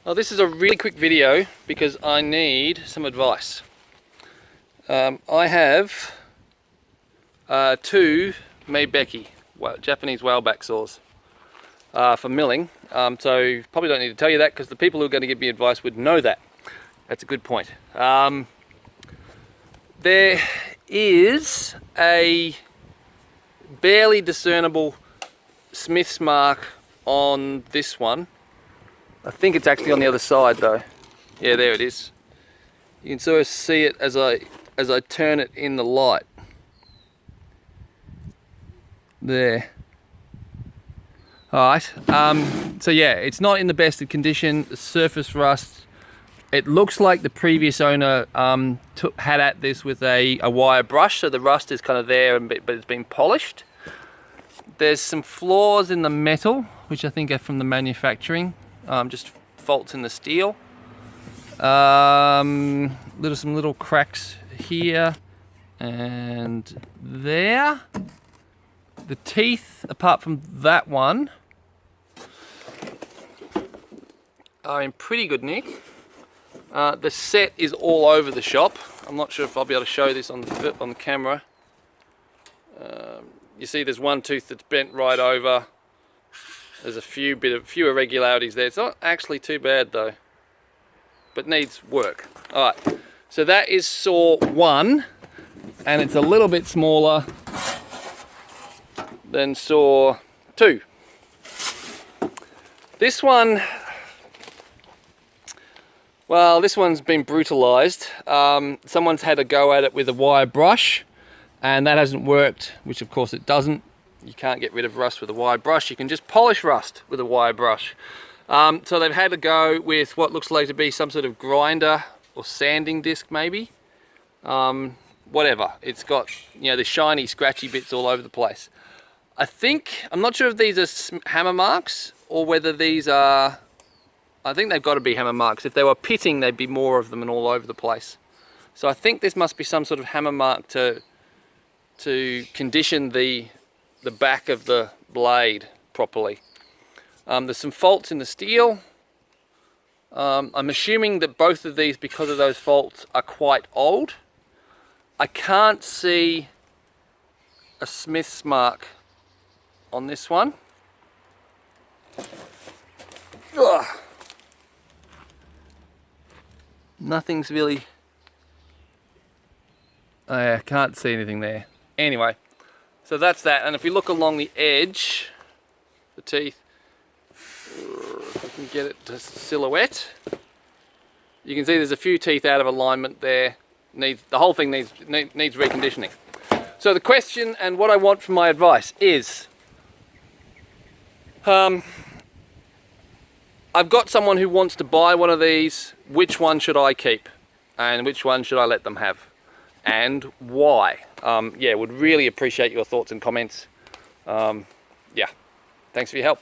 Well, this is a really quick video because I need some advice. I have two Maebiki, Japanese whaleback saws for milling. So probably don't need to tell you that because the people who are going to give me advice would know that. That's a good point. There is a barely discernible Smith's mark on this one. I think it's actually on the other side though. Yeah, there it is. You can sort of see it as I turn it in the light. There. Alright, so yeah, it's not in the best of condition. The surface rust. It looks like the previous owner had at this with a wire brush, so the rust is kind of there, but it's been polished. There's some flaws in the metal, which I think are from the manufacturing, just faults in the steel. Some little cracks here and there. The teeth, apart from that one, are in pretty good nick. The set is all over the shop. I'm not sure if I'll be able to show this on the camera. You see there's one tooth that's bent right over. There's a few irregularities there. It's not actually too bad though, but needs work. Alright, so that is saw 1, and it's a little bit smaller than saw 2. This one, well, this one's been brutalized. Someone's had a go at it with a wire brush, and that hasn't worked, which of course it doesn't. You can't get rid of rust with a wire brush. You can just polish rust with a wire brush. So they've had a go with what looks like to be some sort of grinder or sanding disc maybe. Whatever. It's got, you know, the shiny scratchy bits all over the place. I'm not sure if these are hammer marks or whether these are, I think they've got to be hammer marks. If they were pitting, there'd be more of them and all over the place. So I think this must be some sort of hammer mark to condition the back of the blade properly. There's some faults in the steel. I'm assuming that both of these, because of those faults, are quite old. I can't see a Smith's mark on this one. Ugh. Nothing's really, I can't see anything there. Anyway, so that's that. And if we look along the edge, the teeth, if we can get it to silhouette, you can see there's a few teeth out of alignment there. The whole thing needs reconditioning. So the question and what I want from my advice is, I've got someone who wants to buy one of these. Which one should I keep? And which one should I let them have? And why? Yeah, would really appreciate your thoughts and comments. Yeah, thanks for your help.